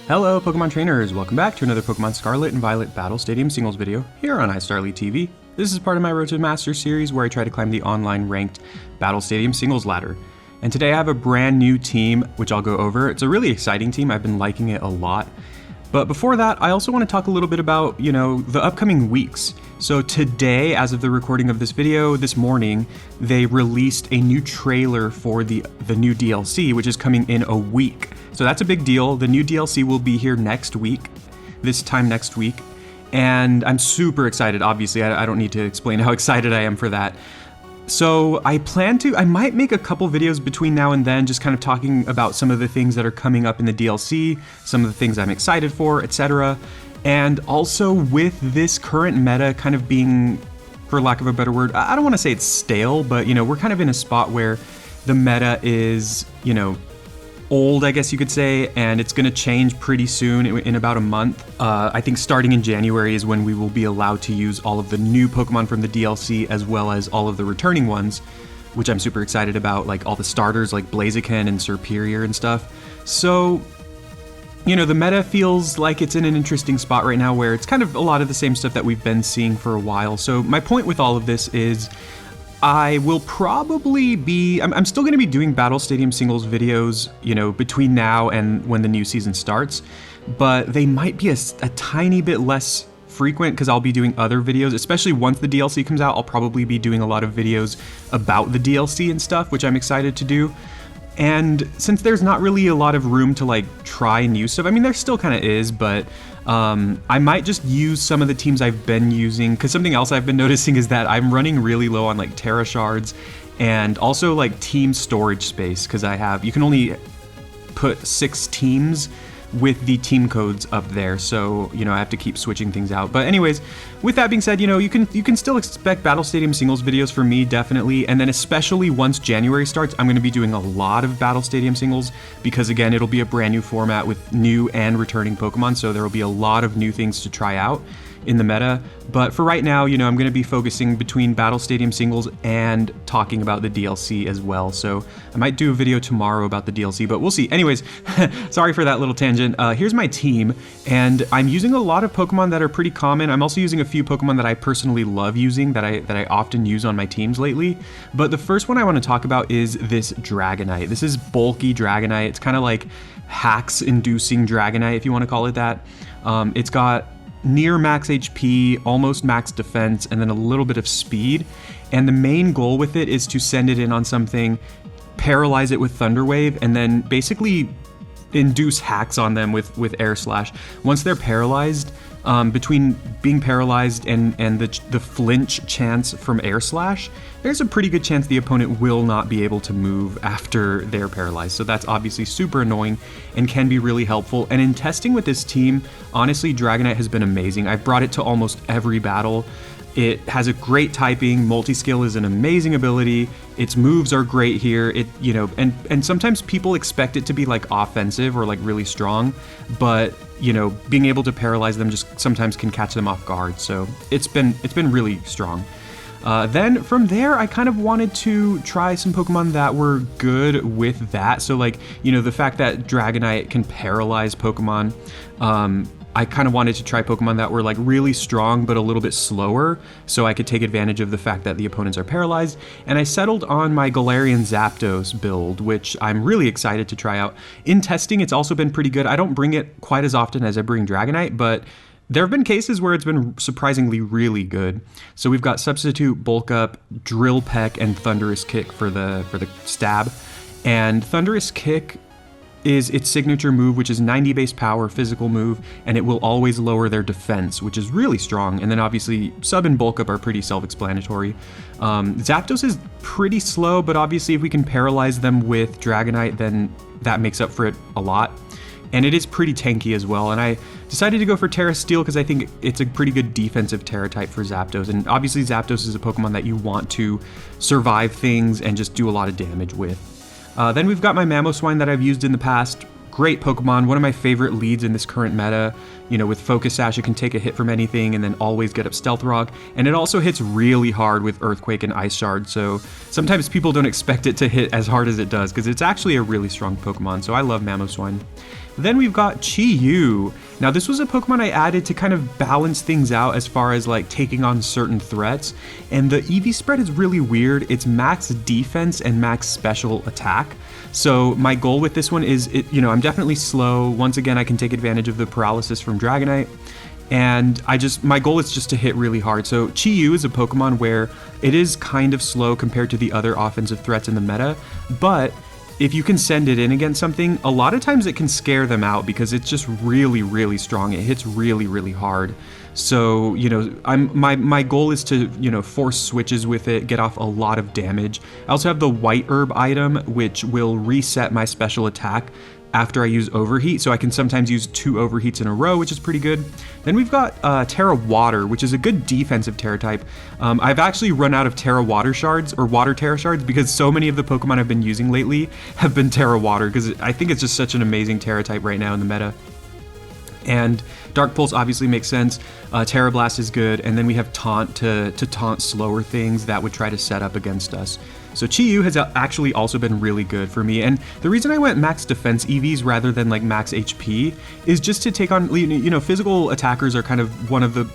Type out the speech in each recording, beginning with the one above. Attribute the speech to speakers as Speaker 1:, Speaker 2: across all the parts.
Speaker 1: Hello Pokemon trainers, welcome back to another Pokemon Scarlet and Violet Battle Stadium singles video here on iStarly TV. This is part of my Road to Master series where I try to climb the online ranked Battle Stadium singles ladder. And today I have a brand new team which I'll go over. It's a really exciting team, I've been liking it a lot. But before that, I also want to talk a little bit about, the upcoming weeks. So today, as of the recording of this video, this morning, they released a new trailer for the new DLC, which is coming in a week. So that's a big deal. The new DLC will be here next week, this time next week. And I'm super excited, obviously. I don't need to explain how excited I am for that. So I might make a couple videos between now and then, just kind of talking about some of the things that are coming up in the DLC, some of the things I'm excited for, etc. And also with this current meta kind of being, for lack of a better word, I don't want to say it's stale, but we're kind of in a spot where the meta is, old, I guess you could say, and it's going to change pretty soon in about a month. I think starting in January is when we will be allowed to use all of the new Pokemon from the DLC as well as all of the returning ones, which I'm super excited about, like all the starters like Blaziken and Serperior and stuff. So, the meta feels like it's in an interesting spot right now where it's kind of a lot of the same stuff that we've been seeing for a while. So my point with all of this is I will probably be, I'm still going to be doing Battle Stadium singles videos, between now and when the new season starts, but they might be a tiny bit less frequent because I'll be doing other videos, especially once the DLC comes out. I'll probably be doing a lot of videos about the DLC and stuff, which I'm excited to do. And since there's not really a lot of room to try new stuff, I mean, there still kind of is, but I might just use some of the teams I've been using, because something else I've been noticing is that I'm running really low on Terra Shards and also team storage space, because you can only put 6 teams with the team codes up there, so I have to keep switching things out. But anyways, with that being said, you can still expect Battle Stadium singles videos from me, definitely, and then especially once January starts, I'm going to be doing a lot of Battle Stadium singles, because again, it'll be a brand new format with new and returning Pokemon, so there will be a lot of new things to try out in the meta. But for right now, I'm going to be focusing between Battle Stadium singles and talking about the DLC as well. So I might do a video tomorrow about the DLC, but we'll see. Anyways, sorry for that little tangent. Here's my team, and I'm using a lot of Pokemon that are pretty common. I'm also using a few Pokemon that I personally love using, that I often use on my teams lately. But the first one I want to talk about is this Dragonite. This is bulky Dragonite. It's kind of like hacks-inducing Dragonite, if you want to call it that. It's got near max HP, almost max defense, and then a little bit of speed. And the main goal with it is to send it in on something, paralyze it with Thunder Wave, and then basically induce hacks on them with Air Slash. Once they're paralyzed, between being paralyzed and the flinch chance from Air Slash, there's a pretty good chance the opponent will not be able to move after they're paralyzed. So that's obviously super annoying and can be really helpful. And in testing with this team, honestly, Dragonite has been amazing. I've brought it to almost every battle. It has a great typing, multi-skill is an amazing ability, its moves are great here, and sometimes people expect it to be offensive or really strong, but being able to paralyze them just sometimes can catch them off guard, so it's been really strong. Then from there, I kind of wanted to try some Pokemon that were good with that, so the fact that Dragonite can paralyze Pokemon, I kind of wanted to try Pokemon that were really strong but a little bit slower, so I could take advantage of the fact that the opponents are paralyzed. And I settled on my Galarian Zapdos build, which I'm really excited to try out. In testing, it's also been pretty good. I don't bring it quite as often as I bring Dragonite, but there have been cases where it's been surprisingly really good. So we've got Substitute, Bulk Up, Drill Peck, and Thunderous Kick for the stab. And Thunderous Kick is its signature move, which is 90 base power, physical move, and it will always lower their defense, which is really strong. And then obviously Sub and Bulk Up are pretty self-explanatory. Zapdos is pretty slow, but obviously if we can paralyze them with Dragonite, then that makes up for it a lot. And it is pretty tanky as well, and I decided to go for Terra Steel because I think it's a pretty good defensive Terra type for Zapdos, and obviously Zapdos is a Pokemon that you want to survive things and just do a lot of damage with. Then we've got my Mamoswine that I've used in the past great Pokemon, one of my favorite leads in this current meta. You know, with Focus Sash, it can take a hit from anything and then always get up Stealth Rock. And it also hits really hard with Earthquake and Ice Shard, so sometimes people don't expect it to hit as hard as it does, because it's actually a really strong Pokemon, so I love Mamoswine. Then we've got Chi-Yu. Now this was a Pokemon I added to kind of balance things out as far as like taking on certain threats, and the EV spread is really weird. It's max defense and max special attack. So my goal with this one is, I'm definitely slow. Once again, I can take advantage of the paralysis from Dragonite, and my goal is just to hit really hard. So Chi-Yu is a Pokemon where it is kind of slow compared to the other offensive threats in the meta, but if you can send it in against something, a lot of times it can scare them out because it's just really, really strong. It hits really, really hard. So, my goal is to, force switches with it, get off a lot of damage. I also have the White Herb item, which will reset my special attack after I use Overheat, so I can sometimes use 2 Overheats in a row, which is pretty good. Then we've got Terra Water, which is a good defensive Terra type. I've actually run out of Terra Water Shards, or Water Terra Shards, because so many of the Pokemon I've been using lately have been Terra Water, because I think it's just such an amazing Terra type right now in the meta. And Dark Pulse obviously makes sense. Terra Blast is good, and then we have Taunt to taunt slower things that would try to set up against us. So Chi-Yu has actually also been really good for me, and the reason I went max defense EVs rather than like max HP is just to take on, physical attackers are kind of one of the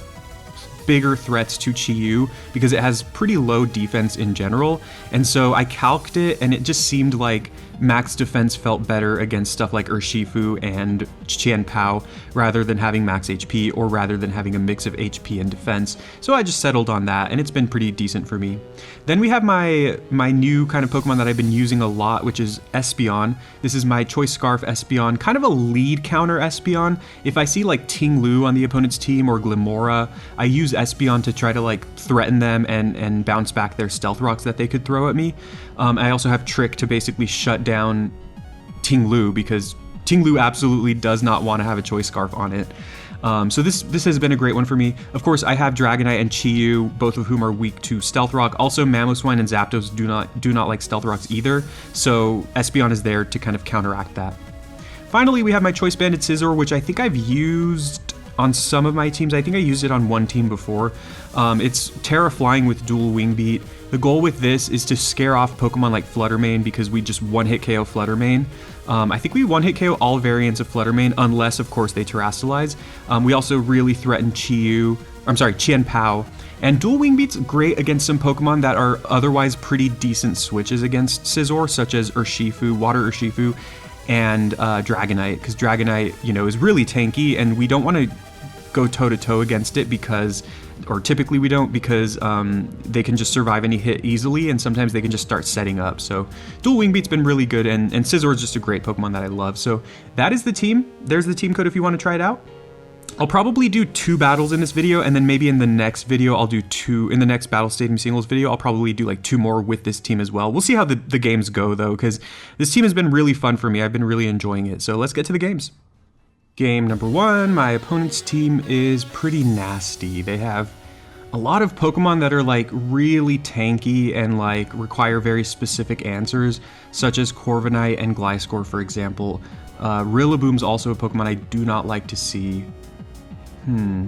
Speaker 1: bigger threats to Chi-Yu because it has pretty low defense in general, and so I calced it and it just seemed like max defense felt better against stuff like Urshifu and Qianpao rather than having max HP, or rather than having a mix of HP and defense. So I just settled on that, and it's been pretty decent for me. Then we have my new kind of Pokemon that I've been using a lot, which is Espeon. This is my Choice Scarf Espeon, kind of a lead counter Espeon. If I see like Ting Lu on the opponent's team or Glimora, I use Espeon to try to like threaten them and bounce back their Stealth Rocks that they could throw at me. I also have Trick to basically shut down Ting Lu, because Ting Lu absolutely does not want to have a Choice Scarf on it. So this has been a great one for me. Of course, I have Dragonite and Chi-Yu, both of whom are weak to Stealth Rock. Also, Mamoswine and Zapdos do not like Stealth Rocks either, so Espeon is there to kind of counteract that. Finally, we have my Choice Banded Scizor, which I think I've used on some of my teams. I think I used it on one team before. It's Terra Flying with dual Wing Beat. The goal with this is to scare off Pokemon like Fluttermane, because we just one-hit KO Fluttermane. I think we one-hit KO all variants of Fluttermane, unless, of course, they Terrastalize. We also really threaten Qianpao. And Dual Wing Beat's great against some Pokemon that are otherwise pretty decent switches against Scizor, such as Urshifu, Water Urshifu, and Dragonite, because Dragonite, is really tanky, and we don't want to go toe-to-toe against it typically we don't, because they can just survive any hit easily, and sometimes they can just start setting up. So Dual Wing Beat's been really good, and Scizor is just a great Pokemon that I love. So that is the team. There's the team code if you want to try it out. I'll probably do 2 battles in this video, and then maybe in the next video I'll do 2, in the next Battle Stadium Singles video, I'll probably do like 2 more with this team as well. We'll see how the games go though, because this team has been really fun for me. I've been really enjoying it. So let's get to the games. Game number 1, my opponent's team is pretty nasty. They have a lot of Pokemon that are like really tanky and like require very specific answers, such as Corviknight and Gliscor, for example. Rillaboom's also a Pokemon I do not like to see. I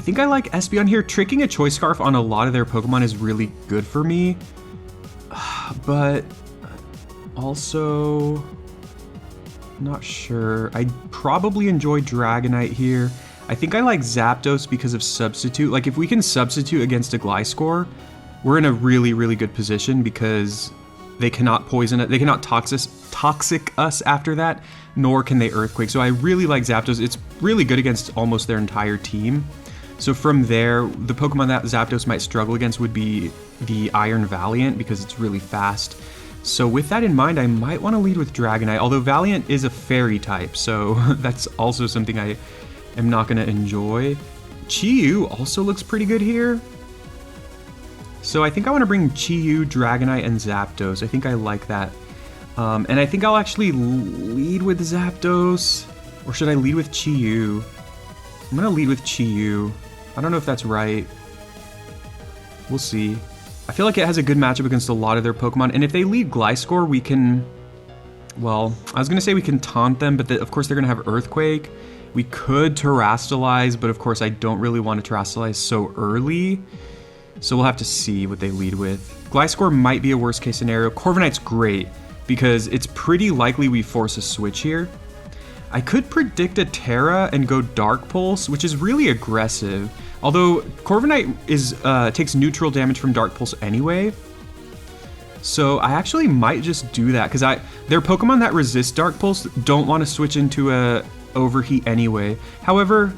Speaker 1: think I like Espeon here. Tricking a Choice Scarf on a lot of their Pokemon is really good for me, but also not sure. I'd probably enjoy Dragonite here. I think I like Zapdos because of Substitute. Like, if we can Substitute against a Gliscor, we're in a really, really good position, because they cannot poison it. They cannot toxic us after that, nor can they Earthquake. So I really like Zapdos. It's really good against almost their entire team. So from there, the Pokemon that Zapdos might struggle against would be the Iron Valiant, because it's really fast. So with that in mind, I might want to lead with Dragonite, although Valiant is a fairy type, so that's also something I am not going to enjoy. Chi-Yu also looks pretty good here. So I think I want to bring Chi-Yu, Dragonite, and Zapdos. I think I like that. And I think I'll actually lead with Zapdos, or should I lead with Chi-Yu? I'm going to lead with Chi-Yu. I don't know if that's right. We'll see. I feel like it has a good matchup against a lot of their Pokemon, and if they lead Gliscor, we can well, I was going to say we can taunt them, but of course they're going to have Earthquake. We could Terrastalize, but of course I don't really want to Terrastalize so early. So we'll have to see what they lead with. Gliscor might be a worst case scenario. Corviknight's great because it's pretty likely we force a switch here. I could predict a Terra and go Dark Pulse, which is really aggressive. Although Corviknight takes neutral damage from Dark Pulse anyway. So I actually might just do that because their Pokemon that resist Dark Pulse don't want to switch into a Overheat anyway. However,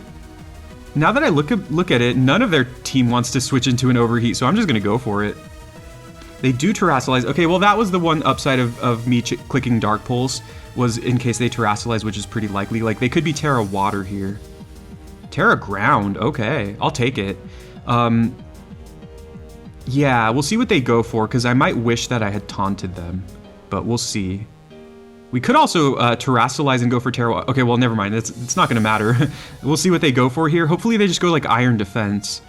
Speaker 1: now that I look at it, none of their team wants to switch into an Overheat, so I'm just gonna go for it. They do Terrastalize. Okay, well that was the one upside of me clicking Dark Pulse, was in case they Terrastalize, which is pretty likely. Like, they could be Terra Water here. Terra Ground, okay, I'll take it. Yeah, we'll see what they go for, because I might wish that I had taunted them, but we'll see. We could also Terrastalize and go for Terra... Okay, well, never mind. It's not going to matter. We'll see what they go for here. Hopefully they just go like Iron Defense.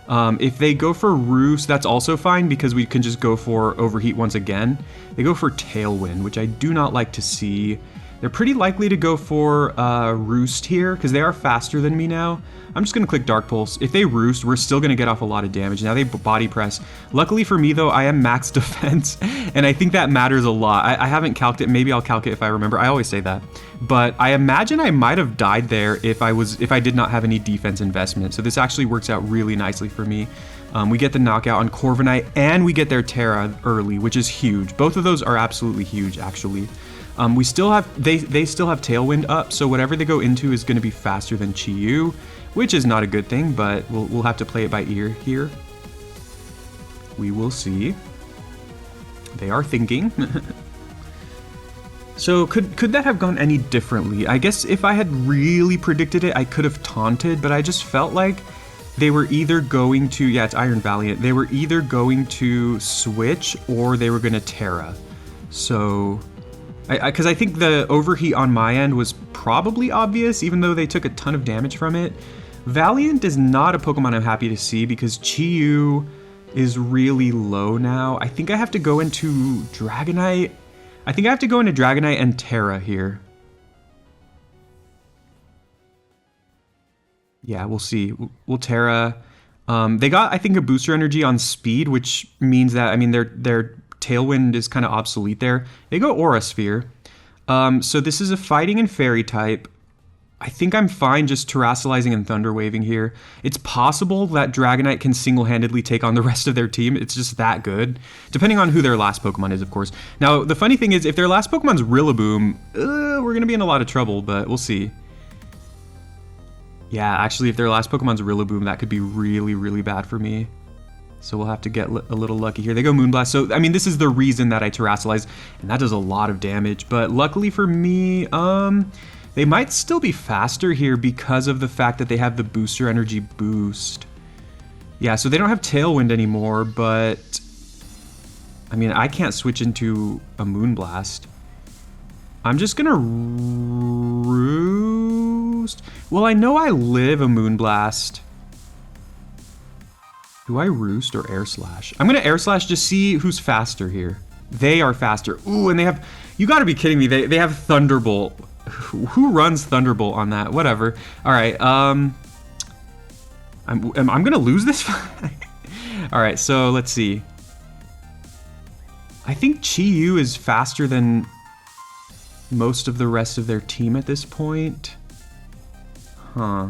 Speaker 1: If they go for Roost, that's also fine because we can just go for Overheat once again. They go for Tailwind, which I do not like to see. They're pretty likely to go for Roost here because they are faster than me now. I'm just going to click Dark Pulse. If they Roost, we're still going to get off a lot of damage. Now they Body Press. Luckily for me, though, I am max defense, and I think that matters a lot. I haven't calced it. Maybe I'll calc it if I remember. I always say that. But I imagine I might have died there if I did not have any defense investment. So this actually works out really nicely for me. We get the knockout on Corviknight, and we get their Terra early, which is huge. Both of those are absolutely huge, actually. We still have they still have Tailwind up, so whatever they go into is going to be faster than Chi-Yu, which is not a good thing, but we'll have to play it by ear here. We will see. They are thinking. So could that have gone any differently? I guess if I had really predicted it, I could have taunted, but I just felt like they were either going to, yeah, it's Iron Valiant. They were either going to switch or they were going to Terra. So, because I think the Overheat on my end was probably obvious, even though they took a ton of damage from it. Valiant is not a Pokemon I'm happy to see because Chi-Yu is really low now. I think I have to go into Dragonite. I think I have to go into Dragonite and Terra here. Yeah, we'll see. We'll Terra. They got, I think, a booster energy on speed, which means that, I mean, their Tailwind is kind of obsolete there. They go Aura Sphere. So this is a fighting and fairy type. I think I'm fine just Terrastalizing and Thunder Waving here. It's possible that Dragonite can single-handedly take on the rest of their team. It's just that good. Depending on who their last Pokemon is, of course. Now, the funny thing is, if their last Pokemon's Rillaboom, we're going to be in a lot of trouble, but we'll see. Yeah, actually, if their last Pokemon's Rillaboom, that could be really, really bad for me. So we'll have to get a little lucky here. They go Moonblast. So, I mean, this is the reason that I Terrastalize, and that does a lot of damage. But luckily for me, they might still be faster here because of the fact that they have the booster energy boost. Yeah, so they don't have Tailwind anymore, but I mean, I can't switch into a Moonblast. I'm just gonna Roost. Well, I know I live a Moonblast. Do I Roost or Air Slash? I'm gonna Air Slash to see who's faster here. They are faster. Ooh, and they have, you gotta be kidding me. They have Thunderbolt. Who runs Thunderbolt on that? Whatever. All right. I'm gonna lose this fight. All right. So let's see. I think Chi-Yu is faster than most of the rest of their team at this point. Huh.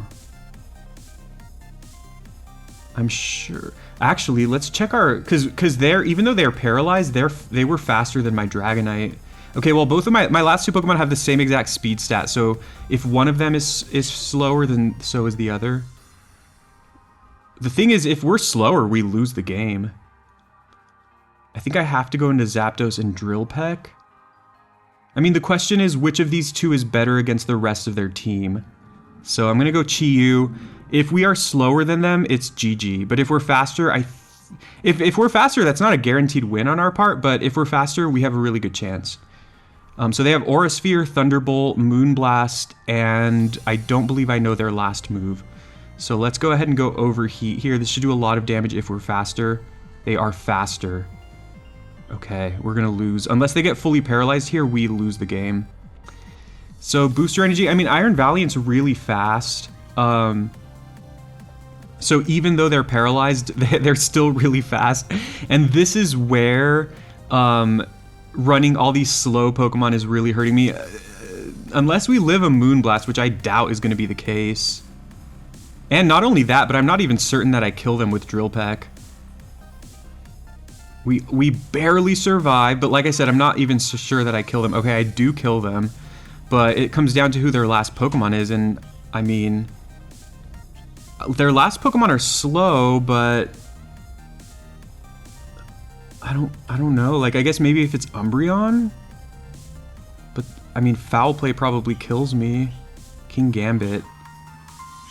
Speaker 1: I'm sure. Actually, let's check our, because they're, even though they're paralyzed, they were faster than my Dragonite. Okay, well, both of my last two Pokemon have the same exact speed stat, so if one of them is slower, then so is the other. The thing is, if we're slower, we lose the game. I think I have to go into Zapdos and Drill Peck. I mean, the question is, which of these two is better against the rest of their team? So I'm going to go Chi-Yu. If we are slower than them, it's GG. But if we're faster, if we're faster, that's not a guaranteed win on our part, but if we're faster, we have a really good chance. So they have Aura Sphere, Thunderbolt, Moonblast, and I don't believe I know their last move. So let's go ahead and go Overheat here. This should do a lot of damage if we're faster. They are faster. Okay, we're gonna lose. Unless they get fully paralyzed here, we lose the game. So booster energy, I mean, Iron Valiant's really fast. So even though they're paralyzed, they're still really fast. And this is where running all these slow Pokemon is really hurting me. Unless we live a Moonblast, which I doubt is gonna be the case. And not only that, but I'm not even certain that I kill them with Drill Peck. We barely survive, but like I said, I'm not even so sure that I kill them. Okay, I do kill them, but it comes down to who their last Pokemon is, and I mean, their last Pokemon are slow, but I don't know. Like, I guess maybe if it's Umbreon, but I mean, Foul Play probably kills me. King Gambit.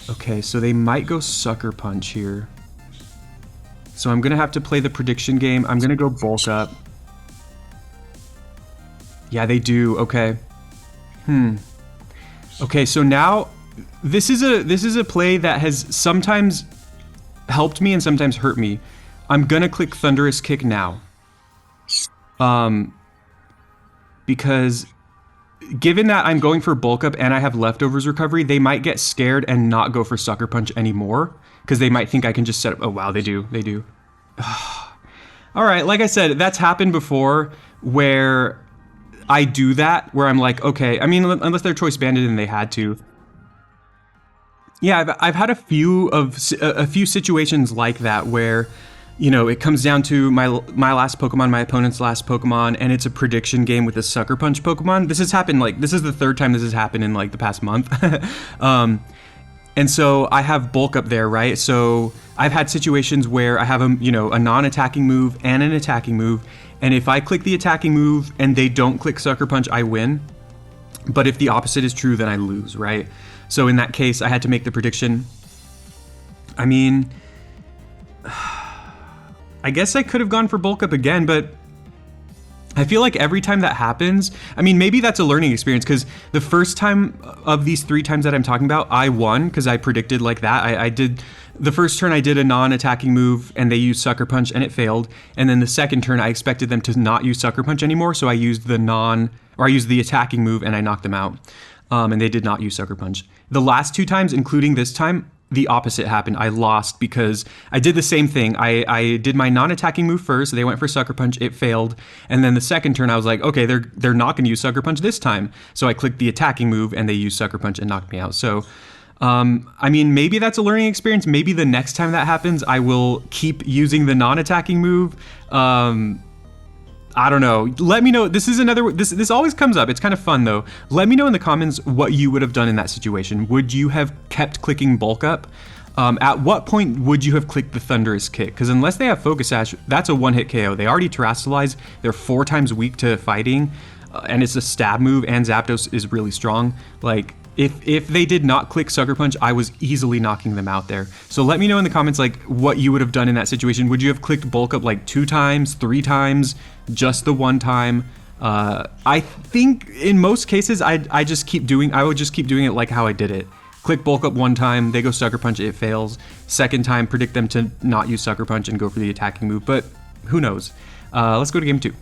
Speaker 1: Okay, so they might go Sucker Punch here. So I'm gonna have to play the prediction game. I'm gonna go Bulk Up. Yeah, they do. Okay. Okay, so now this is a play that has sometimes helped me and sometimes hurt me. I'm gonna click Thunderous Kick now. Because given that I'm going for Bulk Up and I have Leftovers Recovery, they might get scared and not go for Sucker Punch anymore. Because they might think I can just set up... Oh, wow, they do. They do. All right, like I said, that's happened before where I do that, where I'm like, okay, I mean, unless they're Choice Banded and they had to. Yeah, I've had a few situations like that where, you know, it comes down to my last Pokemon, my opponent's last Pokemon, and it's a prediction game with a Sucker Punch Pokemon. This has happened, like, this is the third time this has happened in, like, the past month. And so I have Bulk Up there, right? So I've had situations where I have a non-attacking move and an attacking move, and if I click the attacking move and they don't click Sucker Punch, I win. But if the opposite is true, then I lose, right? So in that case, I had to make the prediction. I mean, I guess I could have gone for Bulk Up again, but I feel like every time that happens, I mean, maybe that's a learning experience, because the first time of these 3 times that I'm talking about, I won because I predicted like that. I did, the first turn I did a non-attacking move and they used Sucker Punch and it failed. And then the second turn I expected them to not use Sucker Punch anymore, so I used the attacking move and I knocked them out. And they did not use Sucker Punch. The last 2 times, including this time, the opposite happened. I lost because I did the same thing. I did my non-attacking move first. They went for Sucker Punch. It failed. And then the second turn, I was like, okay, they're not going to use Sucker Punch this time. So I clicked the attacking move and they used Sucker Punch and knocked me out. So, I mean, maybe that's a learning experience. Maybe the next time that happens, I will keep using the non-attacking move. I don't know. Let me know. This is another. This always comes up. It's kind of fun though. Let me know in the comments what you would have done in that situation. Would you have kept clicking Bulk Up? At what point would you have clicked the Thunderous Kick? Because unless they have Focus Sash, that's a one-hit KO. They already Terrastalize. They're 4 times weak to fighting, and it's a stab move. And Zapdos is really strong. Like, if they did not click Sucker Punch, I was easily knocking them out there. So let me know in the comments like what you would have done in that situation. Would you have clicked Bulk Up like 2 times, 3 times, just the 1 time? I think in most cases I would just keep doing it like how I did it. Click Bulk Up 1 time, they go Sucker Punch, it fails. Second time, predict them to not use Sucker Punch and go for the attacking move, but who knows? Let's go to game 2.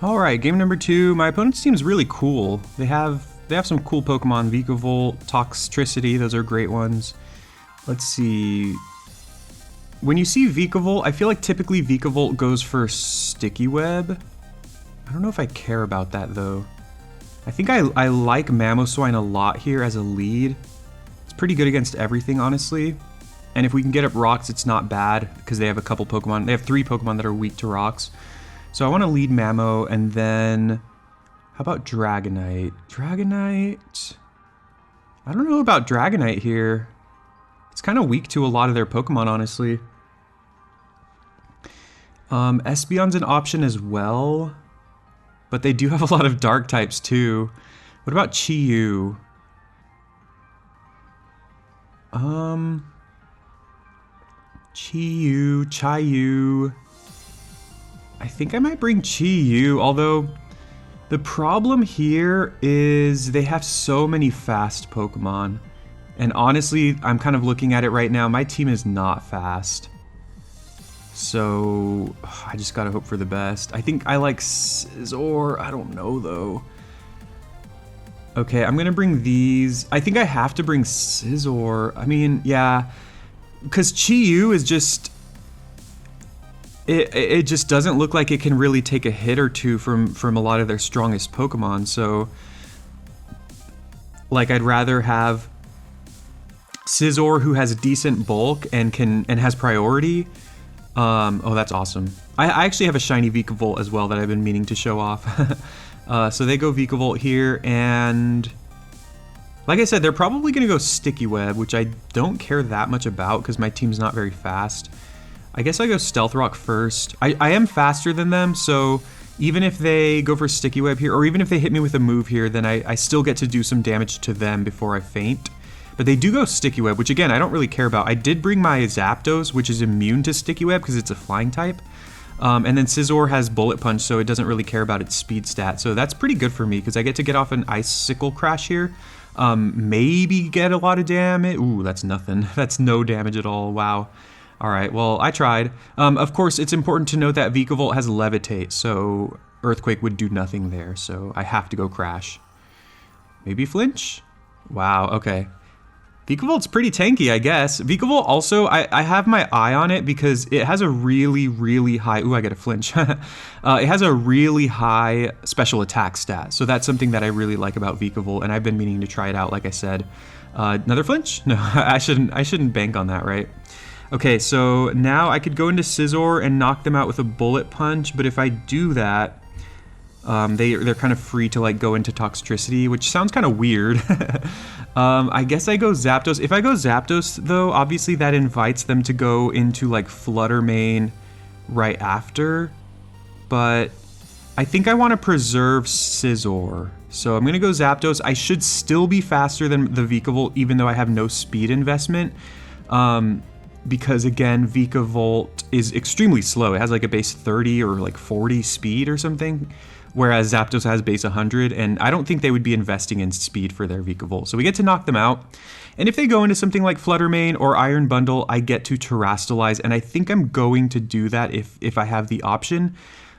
Speaker 1: All right, game number 2. My opponent's team is really cool. They have some cool Pokemon, Vikavolt, Toxtricity, those are great ones. Let's see. When you see Vikavolt, I feel like typically Vikavolt goes for Sticky Web. I don't know if I care about that though. I think I like Mamoswine a lot here as a lead. It's pretty good against everything, honestly. And if we can get up rocks, it's not bad because they have a couple Pokemon. They have 3 Pokemon that are weak to rocks. So I want to lead Mamo, and then how about Dragonite? Dragonite? I don't know about Dragonite here. It's kind of weak to a lot of their Pokemon, honestly. Espeon's an option as well, but they do have a lot of dark types too. What about Chi-Yu? Chi-Yu. I think I might bring Chi-Yu, although the problem here is they have so many fast Pokemon. And honestly, I'm kind of looking at it right now. My team is not fast. So I just gotta hope for the best. I think I like Scizor. I don't know though. Okay, I'm gonna bring these. I think I have to bring Scizor. I mean, yeah, because Chi-Yu is just, it just doesn't look like it can really take a hit or two from a lot of their strongest Pokemon. So, like, I'd rather have Scizor, who has a decent bulk and has priority. Oh, that's awesome. I actually have a shiny Vikavolt as well that I've been meaning to show off. So they go Vikavolt here, and like I said, they're probably going to go Sticky Web, which I don't care that much about because my team's not very fast. I guess I go Stealth Rock first. I am faster than them, so even if they go for Sticky Web here, or even if they hit me with a move here, then I still get to do some damage to them before I faint. But they do go Sticky Web, which again, I don't really care about. I did bring my Zapdos, which is immune to Sticky Web because it's a flying type. And then Scizor has Bullet Punch, so it doesn't really care about its speed stat. So that's pretty good for me because I get to get off an Icicle Crash here. Maybe get a lot of damage. Ooh, that's nothing. That's no damage at all. Wow. All right, well, I tried. Of course, it's important to note that Vikavolt has Levitate, so Earthquake would do nothing there. So I have to go Crash. Maybe Flinch? Wow, okay. Vikavolt's pretty tanky, I guess. Vikavolt also, I have my eye on it because it has a really, really high... Ooh, I get a flinch. It has a really high special attack stat. So that's something that I really like about Vikavolt, and I've been meaning to try it out, like I said. Another flinch? No, I shouldn't bank on that, right? Okay, so now I could go into Scizor and knock them out with a Bullet Punch, but if I do that, they're kind of free to like go into Toxtricity, which sounds kind of weird. I guess I go Zapdos. If I go Zapdos, though, obviously that invites them to go into like Flutter Mane right after, but I think I want to preserve Scizor. So I'm going to go Zapdos. I should still be faster than the Vikavolt, even though I have no speed investment. Because again, Vikavolt is extremely slow. It has like a base 30 or like 40 speed or something, whereas Zapdos has base 100, and I don't think they would be investing in speed for their Vikavolt. So we get to knock them out. And if they go into something like Flutter Mane or Iron Bundle, I get to Terrastalize, and I think I'm going to do that if I have the option.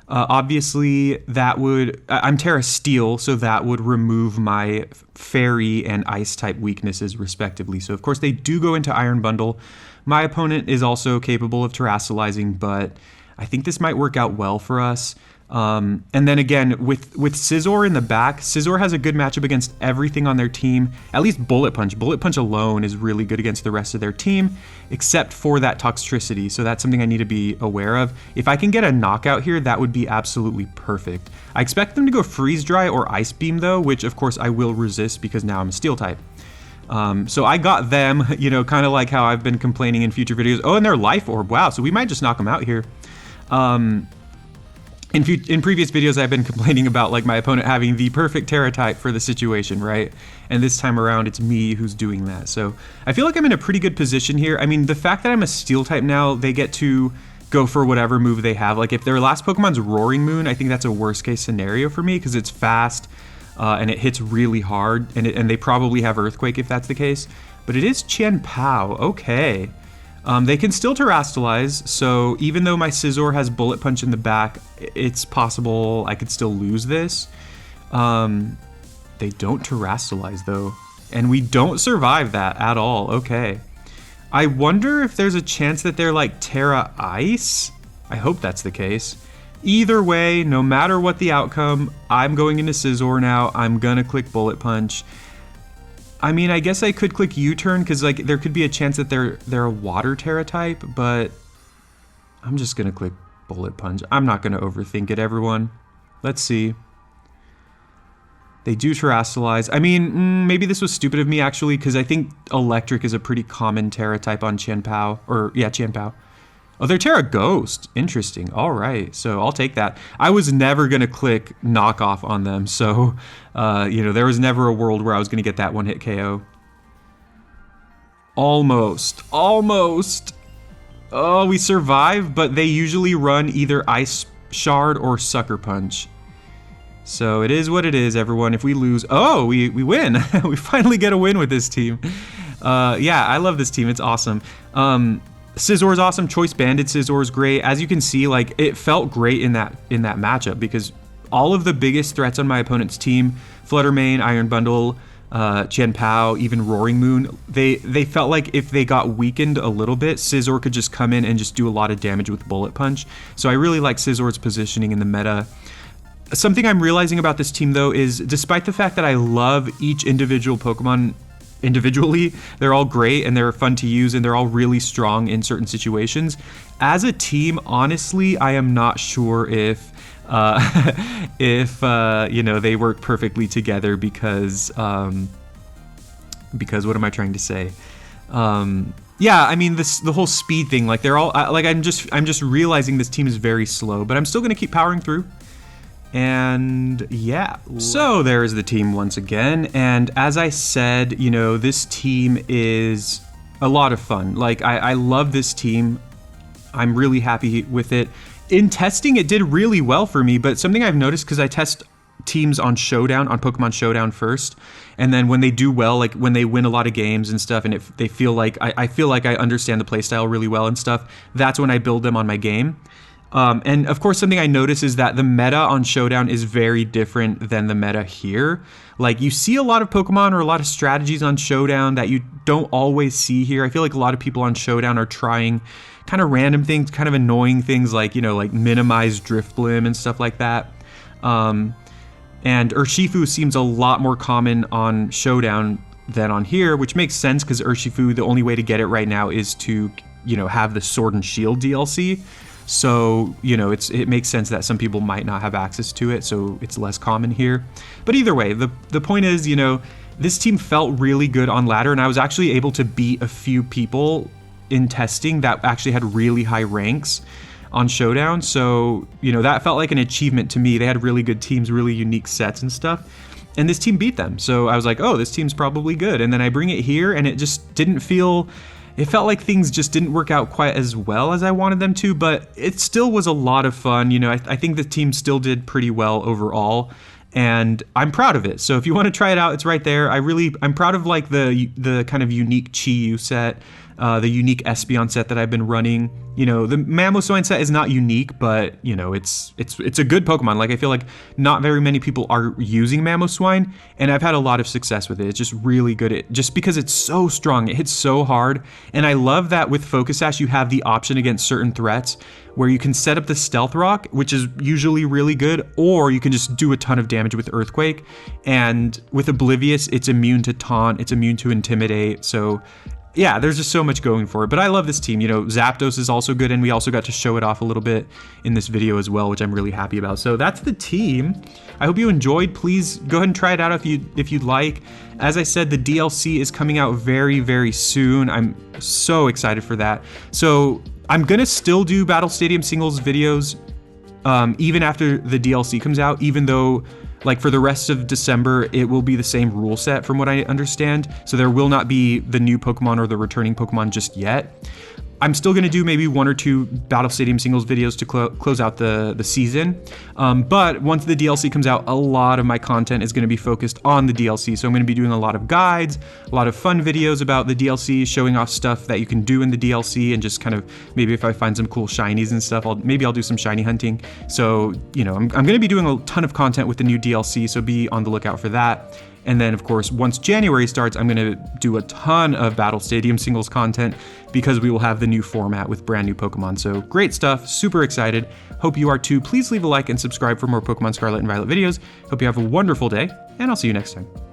Speaker 1: Obviously, that would... I'm Terra Steel, so that would remove my Fairy and Ice-type weaknesses, respectively. So, of course, they do go into Iron Bundle. My opponent is also capable of Terrastalizing, but I think this might work out well for us. And then again, with Scizor in the back, Scizor has a good matchup against everything on their team. At least Bullet Punch. Bullet Punch alone is really good against the rest of their team, except for that Toxtricity. So that's something I need to be aware of. If I can get a knockout here, that would be absolutely perfect. I expect them to go Freeze Dry or Ice Beam though, which of course I will resist because now I'm a Steel type. So I got them, you know, kind of like how I've been complaining in future videos. Oh, and their Life Orb. Wow, so we might just knock them out here. In previous videos, I've been complaining about like my opponent having the perfect Terra type for the situation, right? And this time around, it's me who's doing that. So I feel like I'm in a pretty good position here. I mean, the fact that I'm a Steel type now, they get to go for whatever move they have. Like if their last Pokemon's Roaring Moon, I think that's a worst case scenario for me because it's fast and it hits really hard, and they probably have Earthquake if that's the case. But it is Chien-Pao, okay. They can still Terrastalize, so even though my Scizor has Bullet Punch in the back, it's possible I could still lose this. They don't Terrastalize though, and we don't survive that at all, okay. I wonder if there's a chance that they're like Terra Ice? I hope that's the case. Either way, no matter what the outcome, I'm going into Scizor now. I'm gonna click Bullet Punch. I mean, I guess I could click U-turn because like there could be a chance that they're a Water Terra type, but I'm just gonna click Bullet Punch. I'm not gonna overthink it, everyone. Let's see. They do Terrastalize. I mean, maybe this was stupid of me actually, because I think Electric is a pretty common Terra type on Chien-Pao, or yeah, Chien-Pao. Oh, they're Terra Ghost. Interesting. All right, so I'll take that. I was never gonna click knockoff on them, so you know, there was never a world where I was gonna get that one-hit KO. Almost. Oh, we survive, but they usually run either Ice Shard or Sucker Punch. So it is what it is, everyone. If we lose, oh, we win. We finally get a win with this team. Yeah, I love this team. It's awesome. Scizor is awesome. Choice Banded Scizor is great. As you can see, like, it felt great in that matchup because all of the biggest threats on my opponent's team, Fluttermane, Iron Bundle, Chen Pao, even Roaring Moon, they felt like if they got weakened a little bit, Scizor could just come in and just do a lot of damage with Bullet Punch. So I really like Scizor's positioning in the meta. Something I'm realizing about this team, though, is despite the fact that I love each individual Pokemon individually, they're all great and they're fun to use and they're all really strong in certain situations. As a team, honestly, I am not sure if you know, they work perfectly together because what am I trying to say? Yeah, I mean, the whole speed thing, like they're all like I'm just realizing this team is very slow, but I'm still gonna keep powering through. And yeah, so there's the team once again. And as I said, you know, this team is a lot of fun. Like, I love this team. I'm really happy with it. In testing, it did really well for me, but something I've noticed, because I test teams on Showdown, on Pokemon Showdown first, and then when they do well, like when they win a lot of games and stuff, and they feel like I feel like I understand the playstyle really well and stuff, that's when I build them on my game. And of course, something I notice is that the meta on Showdown is very different than the meta here. Like, you see a lot of Pokemon or a lot of strategies on Showdown that you don't always see here. I feel like a lot of people on Showdown are trying kind of random things, kind of annoying things, like, you know, like minimize Drifblim and stuff like that. And Urshifu seems a lot more common on Showdown than on here, which makes sense because Urshifu, the only way to get it right now is to, you know, have the Sword and Shield DLC. So, you know, it makes sense that some people might not have access to it, so it's less common here. But either way, the point is, you know, this team felt really good on ladder, and I was actually able to beat a few people in testing that actually had really high ranks on Showdown. So, you know, that felt like an achievement to me. They had really good teams, really unique sets and stuff. And this team beat them. So I was like, oh, this team's probably good. And then I bring it here and it just didn't feel... It felt like things just didn't work out quite as well as I wanted them to, but it still was a lot of fun. You know, I think the team still did pretty well overall, and I'm proud of it. So if you want to try it out, it's right there. I'm proud of like the kind of unique Chi-Yu set, the unique Espeon set that I've been running. You know, the Mamoswine set is not unique, but you know, it's a good Pokemon. Like, I feel like not very many people are using Mamoswine, and I've had a lot of success with it. It's just really good, just because it's so strong, it hits so hard. And I love that with Focus Sash you have the option against certain threats where you can set up the Stealth Rock, which is usually really good, or you can just do a ton of damage with Earthquake. And with Oblivious, it's immune to Taunt, it's immune to Intimidate, so yeah, there's just so much going for it. But I love this team. You know, Zapdos is also good, and we also got to show it off a little bit in this video as well, which I'm really happy about. So that's the team. I hope you enjoyed. Please go ahead and try it out if you'd like. As I said, the DLC is coming out very, very soon. I'm so excited for that. So I'm gonna still do Battle Stadium singles videos even after the DLC comes out, even though, like, for the rest of December, it will be the same rule set from what I understand. So there will not be the new Pokemon or the returning Pokemon just yet. I'm still going to do maybe 1 or 2 Battle Stadium singles videos to close out the season. But once the DLC comes out, a lot of my content is going to be focused on the DLC. So I'm going to be doing a lot of guides, a lot of fun videos about the DLC, showing off stuff that you can do in the DLC, and just kind of maybe if I find some cool shinies and stuff, maybe I'll do some shiny hunting. So, you know, I'm going to be doing a ton of content with the new DLC, so be on the lookout for that. And then, of course, once January starts, I'm going to do a ton of Battle Stadium singles content because we will have the new format with brand new Pokemon. So great stuff, super excited. Hope you are too. Please leave a like and subscribe for more Pokemon Scarlet and Violet videos. Hope you have a wonderful day, and I'll see you next time.